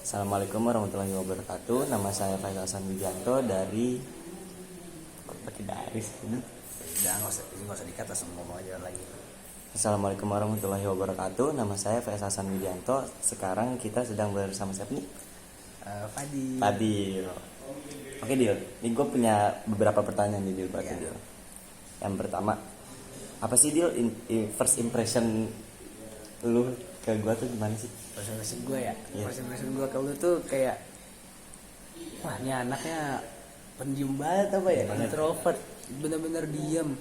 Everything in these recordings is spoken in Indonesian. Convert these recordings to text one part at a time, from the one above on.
Assalamualaikum warahmatullahi wabarakatuh. Nama saya Faisal Hasan Widianto dari pakai daris. Udah nggak usah dikat, langsung ngomong aja lagi. Assalamualaikum warahmatullahi wabarakatuh. Nama saya Faisal Hasan Widianto. Sekarang kita sedang bersama siapa nih? Fadil. Fadil. Oke Dil, ini gue punya beberapa pertanyaan nih Dil. Dil. Yang pertama, apa sih Dil first impression lu ke gue tuh gimana sih? First impression gue ya. Yeah. First impression gue ke lu tuh kayak, wah ini anaknya pendiam banget apa ya, introvert, bener-bener diem.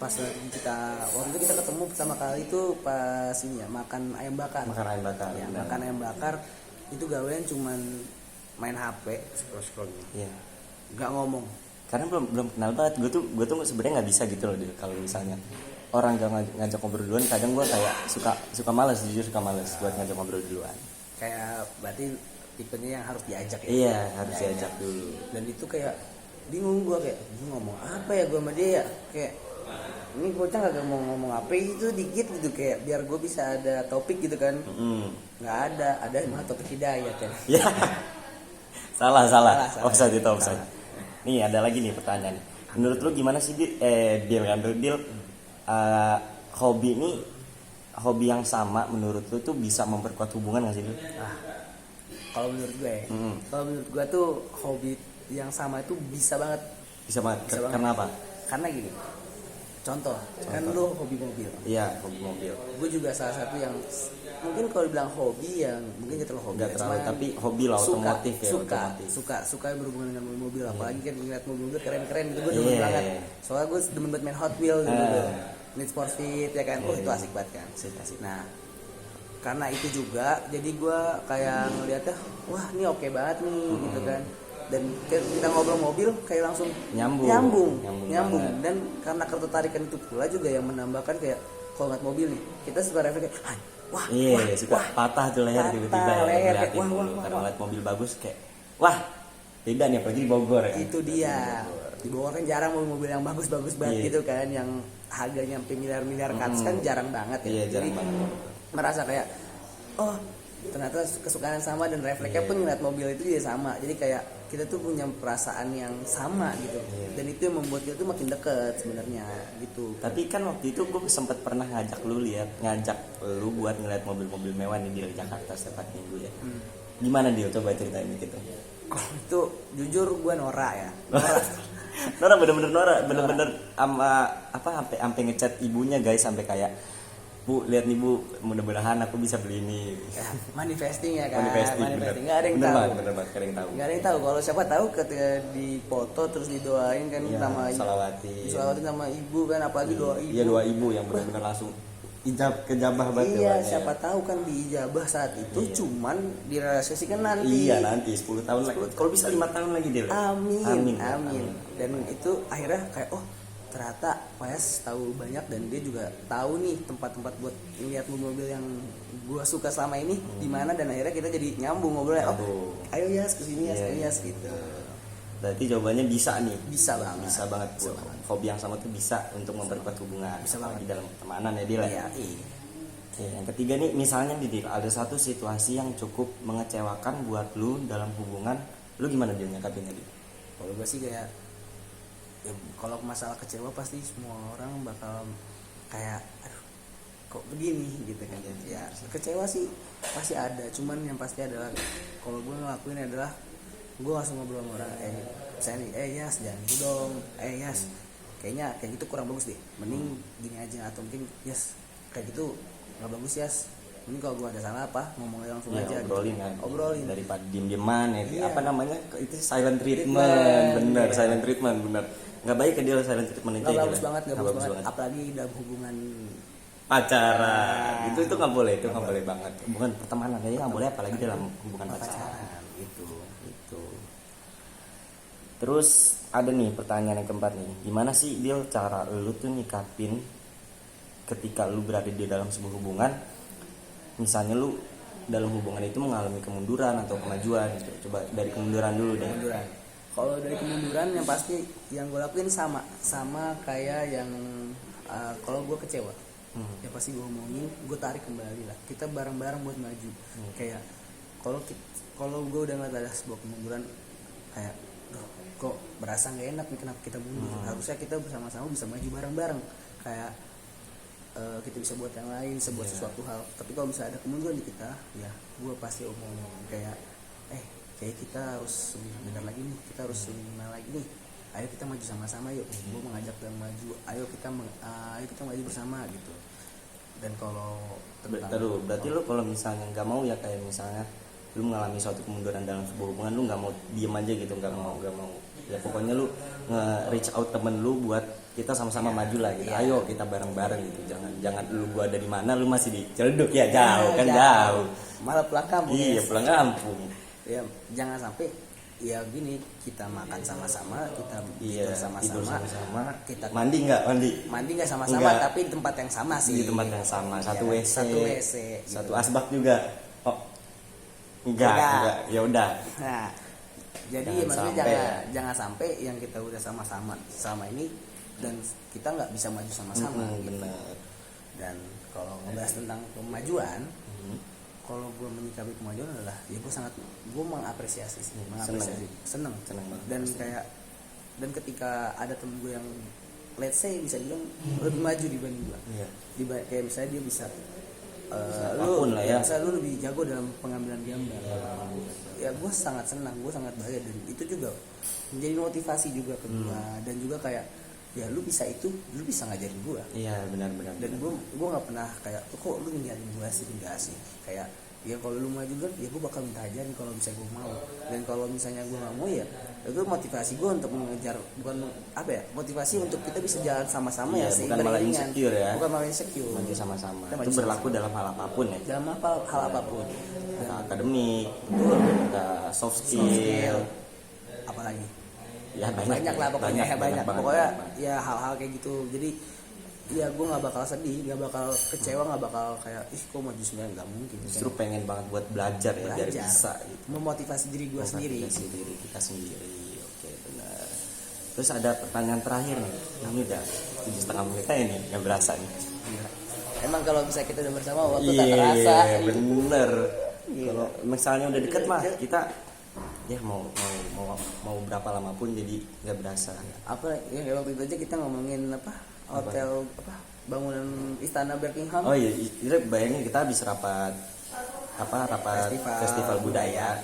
Pas waktu itu kita ketemu pertama kali itu pas ini ya, makan ayam bakar. Ya, makan ayam bakar itu gawean cuman main HP, scroll. Iya. Nggak ngomong. Karena belum kenal banget. Gue tuh sebenarnya nggak bisa gitu loh Dil. Kalau misalnya orang gak ngajak ngobrol duluan, kadang gue kayak suka malas, jujur suka malas buat ngajak ngobrol duluan. Kayak berarti tipenya yang harus diajak ya. Iya, harus diajak dulu. Dan itu kayak bingung gue, kayak gue ngomong apa ya gue sama dia ya, kayak ini bocah gak mau ngomong apa itu dikit gitu, kayak biar gue bisa ada topik gitu kan. Nggak ada malah topik hidayat ya. Ya. salah. Offside. Nih ada lagi nih pertanyaan. Menurut lu gimana sih Dil hobi ini, hobi yang sama menurut lu tuh bisa memperkuat hubungan nggak sih Dil? Kalau menurut gue tuh hobi yang sama itu bisa banget. Bisa banget. Karena apa? Karena gini, contoh kan lu hobi mobil. Iya, hobi mobil. Gue juga salah satu yang mungkin kalau dibilang hobi yang mungkin gak terlalu hobi. Gak terlalu, tapi hobi lah, otomotif ya. Suka berhubungan dengan mobil. Apalagi kan ngeliat mobil keren-keren gitu, gue demen banget. Soalnya gue demen banget main Hot Wheels gitu. Need for Speed ya kan. Itu asik banget kan. Asik. Nah, karena itu juga jadi gue kayak ngeliatnya, wah ini oke banget nih gitu kan. Dan kita ngobrol mobil kayak langsung nyambung. Dan karena ketertarikan itu pula juga yang menambahkan kayak kalau ngeliat mobil nih, kita suka refleks kayak suka patah tuh leher tiba-tiba ya, karena ngeliat mobil bagus kayak wah beda nih, apalagi di Bogor ya. Itu dia, di Bogor kan jarang mobil yang bagus-bagus banget gitu kan, yang harganya sampai miliar-miliar kan jarang banget ya. Jadi merasa kayak oh ternyata kesukaan sama dan refleksnya pun ngeliat mobil itu juga sama. Jadi kayak kita tuh punya perasaan yang sama gitu. Dan itu yang membuat kita tuh makin deket sebenarnya gitu. Tapi kan waktu itu gue sempat pernah ngajak lu buat ngeliat mobil-mobil mewah nih di Jakarta setiap minggu ya. Gimana dia coba ceritain gitu? Kalau itu jujur gue norak ya. bener-bener sampai ngechat ibunya guys, sampai kayak Bu, lihat nih Bu, mudah-mudahan aku bisa beli ini. Ya, manifesting ya kan. Manifesting. Nggak ada yang tahu. Bener banget, nggak ada yang tahu. Kalau siapa tahu ketika di foto terus didoain kan ya, sama Salawati sama ibu kan, apalagi doa ibu. Iya, doa ibu yang benar-benar langsung kejabah banget. Iya, siapa tahu kan diijabah saat itu cuman direalisasikan nanti. Iya, nanti 10 tahun lagi. Kalau bisa 5 tahun lagi Dil. Amin. Dan itu akhirnya kayak ternyata Faiz tahu banyak dan dia juga tahu nih tempat-tempat buat lihat mobil-mobil yang gua suka selama ini di mana, dan akhirnya kita jadi nyambung ngobrolnya. Ayo Yas kesini Yas gitu. Berarti jawabannya bisa nih. Bisa banget. Hobi yang sama tuh bisa untuk memperkuat hubungan. Bisa banget di dalam pertemanan ya Dil. Iya. Yang ketiga nih, misalnya Dil, ada satu situasi yang cukup mengecewakan buat lu dalam hubungan, lu gimana Dil nyakapinnya Dil? Kalau gue sih kayak kalau masalah kecewa pasti semua orang bakal kayak aduh kok begini gitu kan. Ya kecewa sih pasti ada, cuman yang pasti adalah kalau gue ngelakuin adalah gue langsung ngobrol sama orang, misalnya nih Yas jangan gitu dong, Yas kayaknya kayak gitu kurang bagus deh, mending gini aja, atau mungkin Yas kayak gitu nggak bagus Yas, ini kalau gue ada salah ngomong langsung aja obrolin gitu. Kan Obrolin daripada diem-dieman ya. Apa namanya itu silent treatment. Bener. Silent treatment bener, nggak baik ke dia silent treatment itu. Nggak bagus banget. Apalagi dalam hubungan pacaran itu nggak boleh, itu nggak boleh banget. Hubungan pertemanan aja nggak boleh, apalagi dalam hubungan pacaran itu. Terus ada nih pertanyaan yang keempat nih, gimana sih Dil cara lu tuh nyikapin ketika lu berada di dalam sebuah hubungan, misalnya lu dalam hubungan itu mengalami kemunduran atau kemajuan gitu. Coba dari kemunduran dulu deh. Kalau dari kemunduran yang pasti yang gue lakuin sama kayak yang kalau gue kecewa, ya pasti gue omongin, gue tarik kembali lah. Kita bareng-bareng buat maju. Kayak kalau gue udah ngeliat ada sebuah kemunduran kayak duh, kok berasa nggak enak nih kenapa kita mundur. Harusnya kita bersama-sama bisa maju bareng-bareng kayak kita bisa buat yang lain, bisa buat sesuatu hal. Tapi kalau bisa ada kemunduran di kita, ya gue pasti omong kayak kayak kita harus lebih benar lagi nih, kita harus lebih benar lagi nih. Ayo kita maju sama-sama yuk. Gue mengajak yang maju. Ayo kita maju bersama gitu. Dan kalau berarti lu kalau misalnya nggak mau ya kayak misalnya lu mengalami suatu kemunduran dalam sebuah hubungan, lu nggak mau diem aja gitu, nggak mau ya pokoknya lu nge-reach out temen lu buat kita sama-sama maju lah gitu. Ayo kita bareng-bareng gitu, jangan lu gua ada di mana lu masih di Ciledug ya, jauh malah pulang kampung. Iya, pulang kampung. Ya jangan sampai ya gini, kita makan sama-sama, kita tidur sama-sama, kita mandi nggak sama-sama, enggak. Tapi di tempat yang sama sih, di tempat yang sama, satu WC gitu. Satu asbak juga. Enggak, ya udah. Nah, jadi maksudnya jangan sampai yang kita udah sama-sama selama ini dan kita nggak bisa maju sama-sama. Gitu. Benar. Dan kalau ngebahas tentang kemajuan, kalau gue menyikapi kemajuan adalah ya gue mengapresiasi, seneng banget. Dan ketika ada temen gue yang let's say bisa dibilang lebih maju dibanding gue, kayak misalnya dia bisa lu lebih jago dalam pengambilan gambar, ya gue sangat senang, gue sangat bahagia. Dan itu juga menjadi motivasi juga ke gue. Dan juga kayak ya lu bisa ngajarin gue. Iya, benar. Dan gue nggak pernah kayak kok lu ngajarin gue sih, enggak sih. Kayak ya kalau lu maju kan ya gue bakal minta ajarin kalau misalnya gue mau. Dan kalau misalnya gue nggak mau ya itu motivasi gue untuk mengejar, motivasi untuk kita bisa jalan sama-sama. Bukan malah insecure ya. Bukan malah insecure. Maju sama-sama. Itu berlaku dalam hal apapun ya. Dalam hal apapun. Akademik, soft skill, apalagi. Ya banyak lah pokoknya, banyak. Pokoknya ya hal-hal kayak gitu. Jadi ya gue nggak bakal sedih, nggak bakal kecewa, nggak bakal kayak kok maju sebenarnya, nggak mungkin. Justru pengen banget buat belajar ya, biar bisa gitu. Memotivasi diri gue sendiri. Diri kita sendiri. Oke, benar. Terus ada pertanyaan terakhir nih. Ini udah 7,5 menit ini, nggak berasa nih. Emang kalau bisa kita udah bersama waktu tak terasa. Iya, bener. Kalau misalnya udah deket mah kita ya mau berapa lama pun jadi nggak berasa. Waktu itu aja kita ngomongin hotel bangunan istana Buckingham. Oh iya, itu bayangin kita habis rapat festival budaya.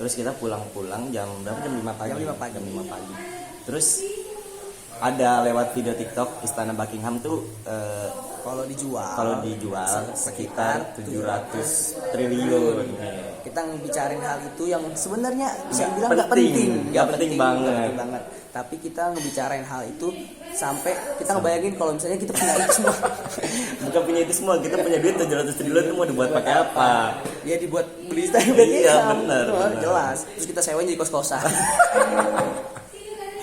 Terus kita pulang jam berapa? Jam 5 pagi. Jam 5 pagi. Terus ada lewat video TikTok istana Buckingham tuh kalau dijual sekitar 700 triliun. Kita ngebicarain hal itu yang sebenarnya bisa dibilang nggak penting banget. Tapi kita ngebicarain hal itu sampai kita ngebayangin kalau misalnya kita punya itu semua. Bukan punya itu semua, kita punya duit 700 triliun itu mau dibuat pakai apa? Ya dibuat beli istana Buckingham. Iya, benar. Jelas. Terus kita sewain jadi kos-kosan.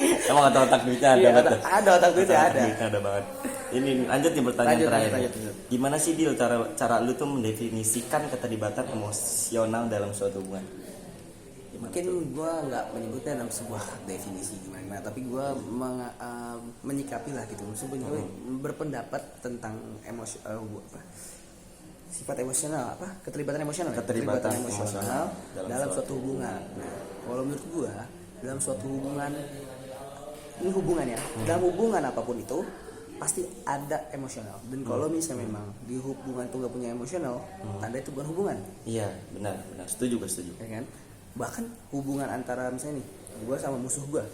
Emang ada otak duitnya ada otak duitnya ada banget. Ini lanjut nih pertanyaan terakhir. Gimana sih Dil cara lu tuh mendefinisikan keterlibatan emosional dalam suatu hubungan? Mungkin gue nggak menyebutnya dalam sebuah definisi gimana, tapi gue menyikapi lah gitu. Sebenarnya berpendapat tentang sifat emosional, keterlibatan emosional dalam suatu hubungan. Nah, kalau menurut gue dalam suatu hubungan, ini hubungan ya, dalam hubungan apapun itu pasti ada emosional. Dan kalau misalnya memang di hubungan itu gak punya emosional, tanda itu bukan hubungan. Iya, benar, setuju. Ya kan? Bahkan hubungan antara misalnya nih, gue sama musuh gue,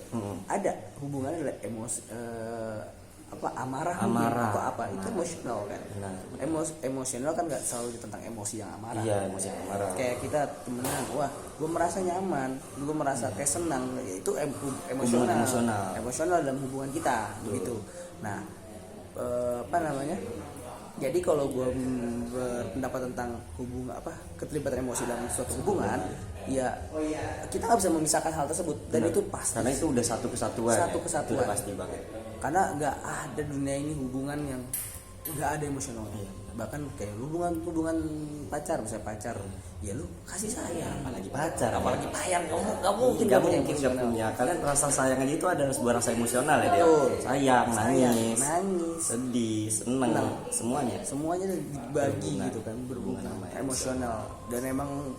ada hubungannya adalah amarah atau apa, itu emosional kan. Emosional kan nggak selalu tentang emosi yang amarah. Iya, emosi yang amarah. Kayak kita temenan, wah gue merasa nyaman, gue merasa kayak senang, ya itu emosional dalam hubungan kita begitu. Nah, jadi kalau gue berpendapat tentang keterlibatan emosi dalam suatu hubungan, ya kita nggak bisa memisahkan hal tersebut. Dan itu pasti, karena itu udah satu kesatuan. Itu udah pasti banget. Karena nggak ada dunia ini hubungan yang nggak ada emosional. Bahkan kayak hubungan pacar, misalnya pacar, ya lu kasih sayang, apalagi pacar, apalagi sayang, kamu mungkin nggak punya. Kalian rasa sayang aja itu adalah sebuah rasa emosional ya dia. Sayang, nangis, sedih, seneng, semuanya dibagi gitu kan, berhubungan emosional. Dan emang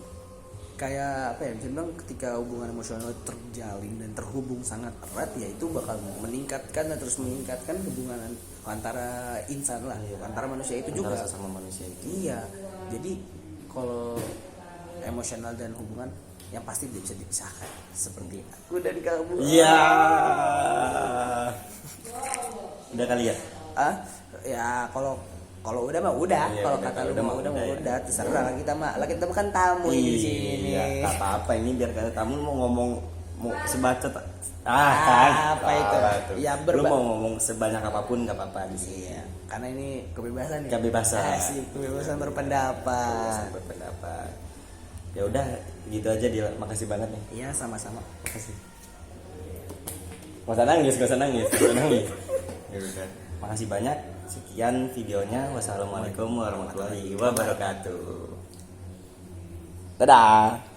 kayak apa ya, bisa bilang ketika hubungan emosional terjalin dan terhubung sangat erat, ya itu bakal meningkatkan dan terus meningkatkan hubungan antara insan lah, antara manusia itu Antara juga. sesama manusia itu. Iya, jadi kalau emosional dan hubungan yang pasti tidak bisa dipisahkan, seperti aku dan kamu. Iya. Udah kali ya. Ya kalau udah mah udah, Iya, kalau udah, kata kalau lu udah mah mah udah udah ya. udah terserah lah kita mah. Lah kita kan tamu ini di sini. Iya, tak apa-apa ini biar kata tamu mau ngomong mau sebacot kan. Apa itu? Tuh. Ya, Lu mau ngomong sebanyak apapun nggak apa-apa di sini. Iya, karena ini kebebasan ya. Kebebasan. Asik, kebebasan berpendapat. Kebebasan berpendapat. Ya udah gitu aja Dil. Makasih banget nih. Iya, sama-sama. Makasih. Gak usah nangis, gak usah nangis, gak usah nangis. Ya udah. Makasih banyak. Sekian videonya. Wassalamualaikum warahmatullahi wabarakatuh. Dadah.